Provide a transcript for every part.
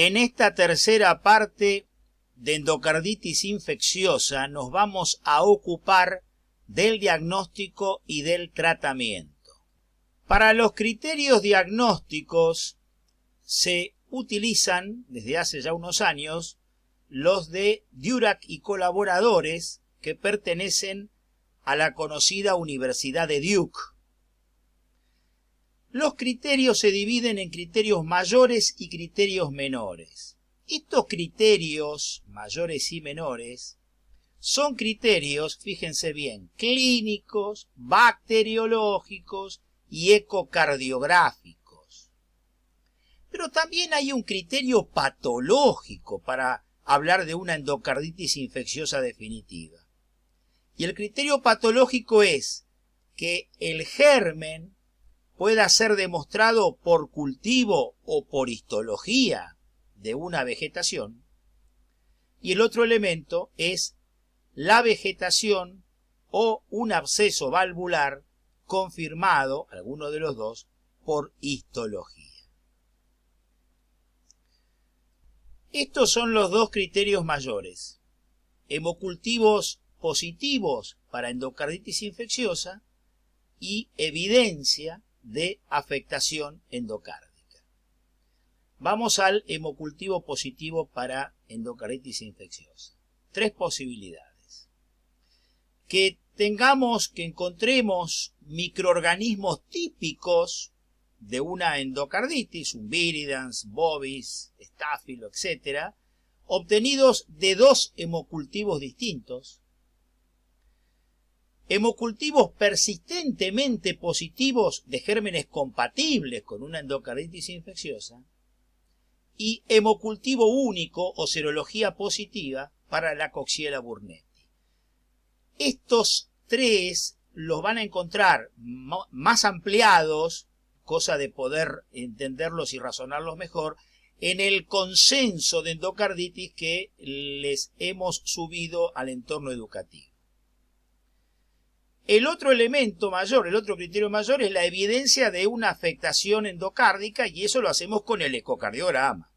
En esta tercera parte de endocarditis infecciosa nos vamos a ocupar del diagnóstico y del tratamiento. Para los criterios diagnósticos se utilizan desde hace ya unos años los de Durack y colaboradores, que pertenecen a la conocida Universidad de Duke. Los criterios se dividen en criterios mayores y criterios menores. Estos criterios mayores y menores son criterios, fíjense bien, clínicos, bacteriológicos y ecocardiográficos. Pero también hay un criterio patológico para hablar de una endocarditis infecciosa definitiva. Y el criterio patológico es que el germen pueda ser demostrado por cultivo o por histología de una vegetación. Y el otro elemento es la vegetación o un absceso valvular confirmado, alguno de los dos, por histología. Estos son los dos criterios mayores: hemocultivos positivos para endocarditis infecciosa y evidencia de afectación endocárdica. Vamos al hemocultivo positivo para endocarditis infecciosa. Tres posibilidades: que encontremos microorganismos típicos de una endocarditis, un viridans, bovis, estáfilo, etc., obtenidos de dos hemocultivos distintos, hemocultivos persistentemente positivos de gérmenes compatibles con una endocarditis infecciosa, y hemocultivo único o serología positiva para la Coxiella burnetii. Estos tres los van a encontrar más ampliados, cosa de poder entenderlos y razonarlos mejor, en el consenso de endocarditis que les hemos subido al entorno educativo. El otro elemento mayor, el otro criterio mayor, es la evidencia de una afectación endocárdica, y eso lo hacemos con el ecocardiograma.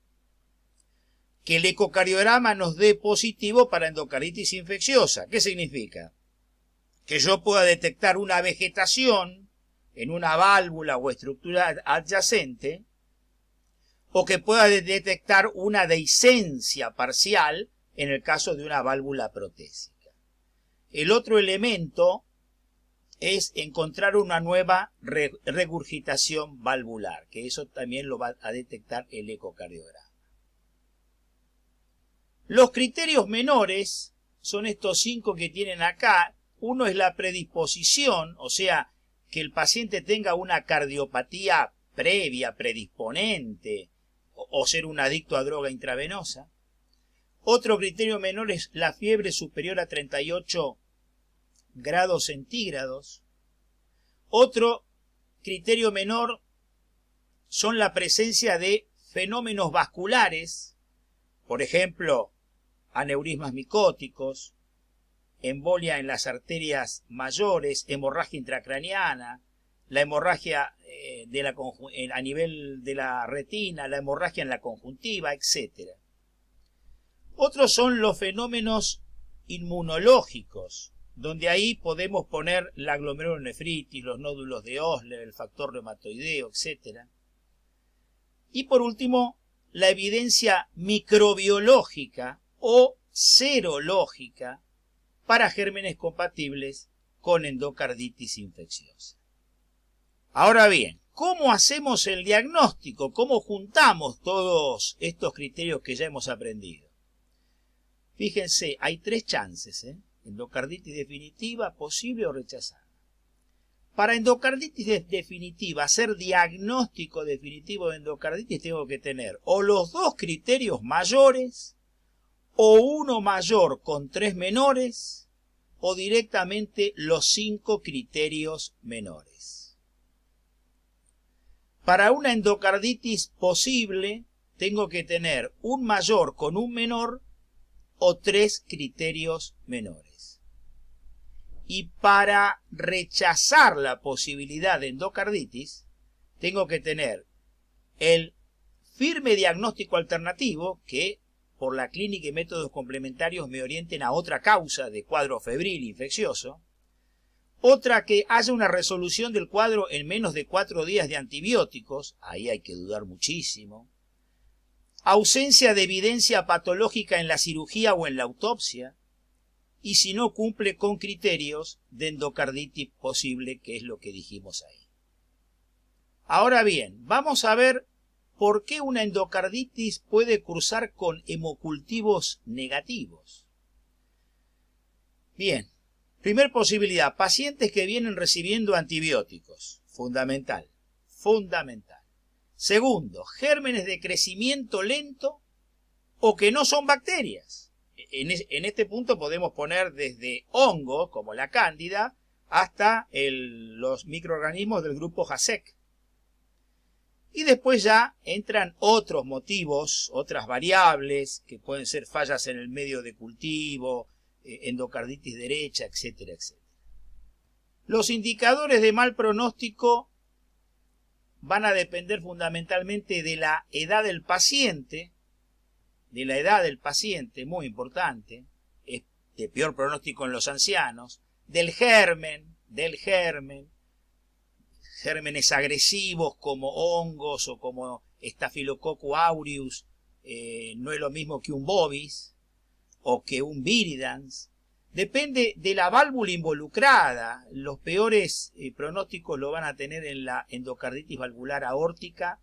Que el ecocardiograma nos dé positivo para endocarditis infecciosa. ¿Qué significa? Que yo pueda detectar una vegetación en una válvula o estructura adyacente, o que pueda detectar una dehiscencia parcial en el caso de una válvula protésica. El otro elemento es encontrar una nueva regurgitación valvular, que eso también lo va a detectar el ecocardiograma. Los criterios menores son estos 5 que tienen acá. Uno es la predisposición, o sea, que el paciente tenga una cardiopatía previa, predisponente, o ser un adicto a droga intravenosa. Otro criterio menor es la fiebre superior a 38 grados centígrados. Otro criterio menor son la presencia de fenómenos vasculares, por ejemplo, aneurismas micóticos, embolia en las arterias mayores, hemorragia intracraneana, la hemorragia a nivel de la retina, la hemorragia en la conjuntiva, etc. Otros son los fenómenos inmunológicos, donde ahí podemos poner la glomerulonefritis, los nódulos de Osler, el factor reumatoideo, etc. Y por último, la evidencia microbiológica o serológica para gérmenes compatibles con endocarditis infecciosa. Ahora bien, ¿cómo hacemos el diagnóstico? ¿Cómo juntamos todos estos criterios que ya hemos aprendido? Fíjense, hay 3 chances, endocarditis definitiva, posible o rechazada. Para endocarditis definitiva, hacer diagnóstico definitivo de endocarditis, tengo que tener o los 2 criterios mayores, o uno mayor con 3 menores, o directamente los 5 criterios menores. Para una endocarditis posible, tengo que tener un mayor con un menor o 3 criterios menores. Y para rechazar la posibilidad de endocarditis, tengo que tener el firme diagnóstico alternativo que por la clínica y métodos complementarios me orienten a otra causa de cuadro febril infeccioso. Otra, que haya una resolución del cuadro en menos de 4 días de antibióticos, ahí hay que dudar muchísimo. Ausencia de evidencia patológica en la cirugía o en la autopsia, y si no cumple con criterios de endocarditis posible, que es lo que dijimos ahí. Ahora bien, vamos a ver por qué una endocarditis puede cursar con hemocultivos negativos. Bien, primer posibilidad, pacientes que vienen recibiendo antibióticos, fundamental. Segundo, gérmenes de crecimiento lento o que no son bacterias. En este punto podemos poner desde hongos, como la cándida, hasta los microorganismos del grupo JASEC. Y después ya entran otros motivos, otras variables, que pueden ser fallas en el medio de cultivo, endocarditis derecha, etcétera, etcétera. Los indicadores de mal pronóstico van a depender fundamentalmente de la edad del paciente, muy importante, es de peor pronóstico en los ancianos, del germen, gérmenes agresivos como hongos o como Staphylococcus aureus, no es lo mismo que un bovis o que un viridans. Depende de la válvula involucrada. Los peores pronósticos lo van a tener en la endocarditis valvular aórtica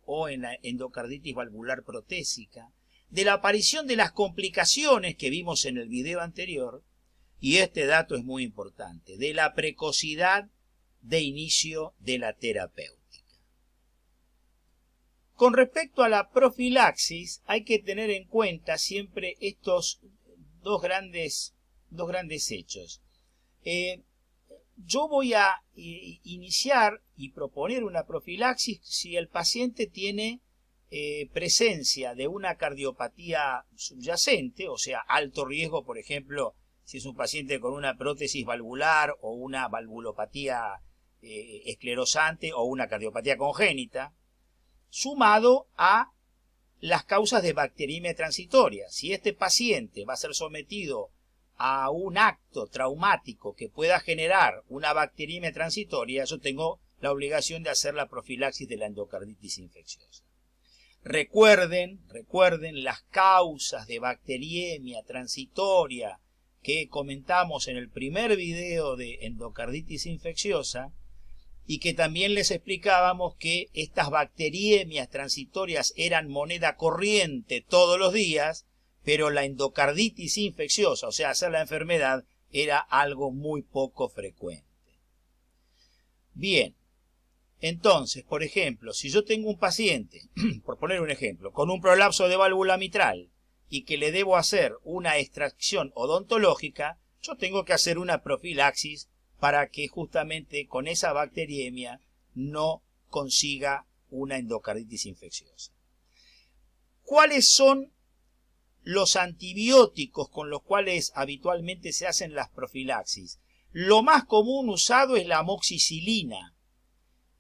o en la endocarditis valvular protésica. De la aparición de las complicaciones que vimos en el video anterior, y este dato es muy importante, de la precocidad de inicio de la terapéutica. Con respecto a la profilaxis, hay que tener en cuenta siempre estos dos grandes hechos. Yo voy a iniciar y proponer una profilaxis si el paciente tiene presencia de una cardiopatía subyacente, o sea, alto riesgo, por ejemplo, si es un paciente con una prótesis valvular o una valvulopatía esclerosante o una cardiopatía congénita, sumado a las causas de bacteriemia transitoria. Si este paciente va a ser sometido a un acto traumático que pueda generar una bacteriemia transitoria, yo tengo la obligación de hacer la profilaxis de la endocarditis infecciosa. Recuerden las causas de bacteriemia transitoria que comentamos en el primer video de endocarditis infecciosa y que también les explicábamos que estas bacteriemias transitorias eran moneda corriente todos los días, pero la endocarditis infecciosa, o sea, hacer la enfermedad, era algo muy poco frecuente. Bien, entonces, por ejemplo, si yo tengo un paciente, por poner un ejemplo, con un prolapso de válvula mitral y que le debo hacer una extracción odontológica, yo tengo que hacer una profilaxis para que justamente con esa bacteriemia no consiga una endocarditis infecciosa. ¿Cuáles son los antibióticos con los cuales habitualmente se hacen las profilaxis? Lo más común usado es la amoxicilina.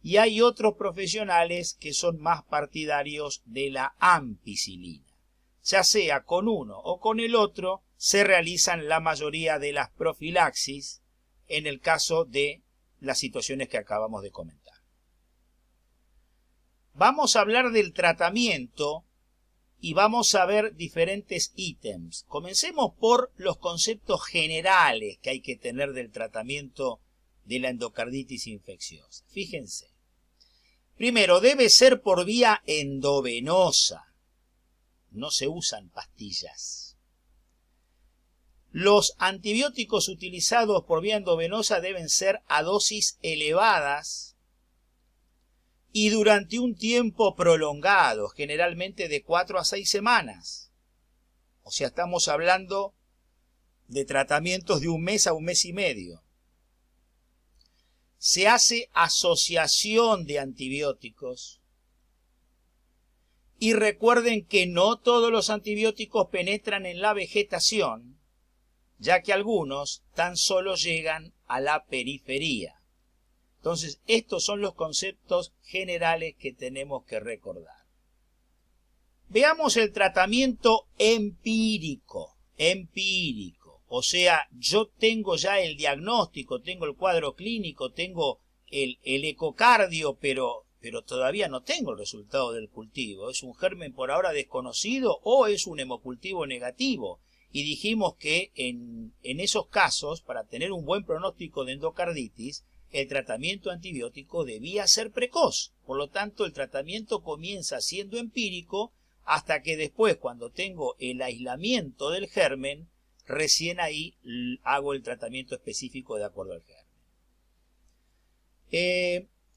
Y hay otros profesionales que son más partidarios de la ampicilina. Ya sea con uno o con el otro, se realizan la mayoría de las profilaxis en el caso de las situaciones que acabamos de comentar. Vamos a hablar del tratamiento y vamos a ver diferentes ítems. Comencemos por los conceptos generales que hay que tener del tratamiento de la endocarditis infecciosa. Fíjense. Primero, debe ser por vía endovenosa. No se usan pastillas. Los antibióticos utilizados por vía endovenosa deben ser a dosis elevadas y durante un tiempo prolongado, generalmente de 4 a 6 semanas. O sea, estamos hablando de tratamientos de 1 mes a 1 mes y medio. Se hace asociación de antibióticos. Y recuerden que no todos los antibióticos penetran en la vegetación, ya que algunos tan solo llegan a la periferia. Entonces, estos son los conceptos generales que tenemos que recordar. Veamos el tratamiento empírico. O sea, yo tengo ya el diagnóstico, tengo el cuadro clínico, tengo el ecocardio, pero todavía no tengo el resultado del cultivo. ¿Es un germen por ahora desconocido o es un hemocultivo negativo? Y dijimos que en esos casos, para tener un buen pronóstico de endocarditis, el tratamiento antibiótico debía ser precoz. Por lo tanto, el tratamiento comienza siendo empírico hasta que después, cuando tengo el aislamiento del germen, recién ahí hago el tratamiento específico de acuerdo al germen.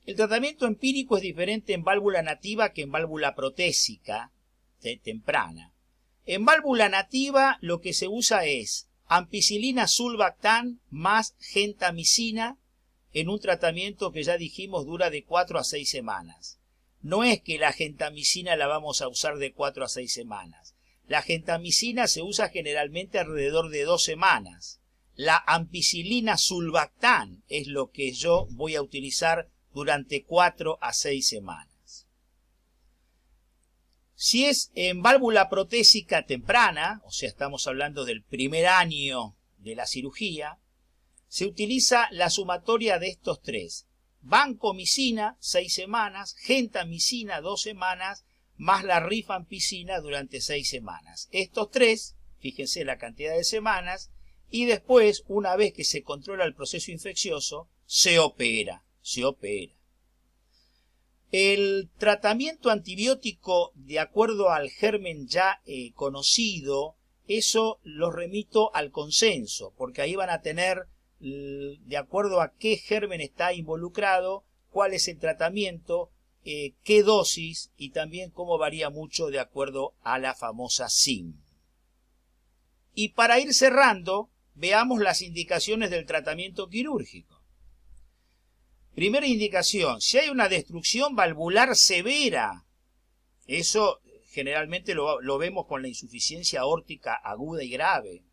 El tratamiento empírico es diferente en válvula nativa que en válvula protésica temprana. En válvula nativa lo que se usa es ampicilina sulbactam más gentamicina en un tratamiento que ya dijimos dura de 4 a 6 semanas. No es que la gentamicina la vamos a usar de 4 a 6 semanas. La gentamicina se usa generalmente alrededor de 2 semanas. La ampicilina sulbactam es lo que yo voy a utilizar durante 4 a 6 semanas. Si es en válvula protésica temprana, o sea, estamos hablando del primer año de la cirugía, se utiliza la sumatoria de estos tres. Vancomicina, 6 semanas, gentamicina, 2 semanas, más la rifampicina durante 6 semanas. Estos tres, fíjense la cantidad de semanas, y después, una vez que se controla el proceso infeccioso, se opera. El tratamiento antibiótico, de acuerdo al germen ya conocido, eso lo remito al consenso, porque ahí van a tener, de acuerdo a qué germen está involucrado, cuál es el tratamiento, qué dosis y también cómo varía mucho de acuerdo a la famosa SIM. Y para ir cerrando, veamos las indicaciones del tratamiento quirúrgico. Primera indicación, si hay una destrucción valvular severa, eso generalmente lo vemos con la insuficiencia aórtica aguda y grave.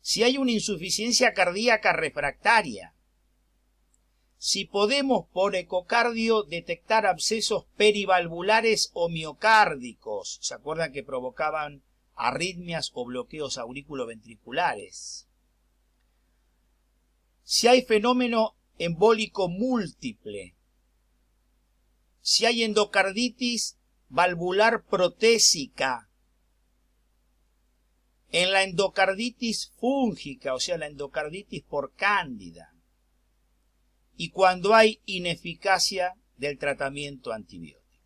Si hay una insuficiencia cardíaca refractaria, si podemos por ecocardio detectar abscesos perivalvulares o miocárdicos, ¿se acuerdan que provocaban arritmias o bloqueos auriculoventriculares? Si hay fenómeno embólico múltiple, si hay endocarditis valvular protésica, en la endocarditis fúngica, o sea, la endocarditis por cándida, y cuando hay ineficacia del tratamiento antibiótico.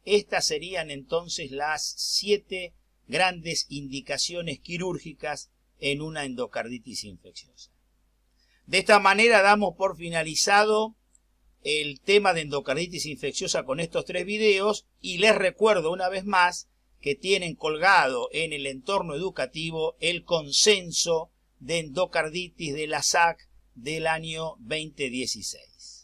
Estas serían entonces las 7 grandes indicaciones quirúrgicas en una endocarditis infecciosa. De esta manera damos por finalizado el tema de endocarditis infecciosa con estos 3 videos y les recuerdo una vez más que tienen colgado en el entorno educativo el consenso de endocarditis de la SAC del año 2016.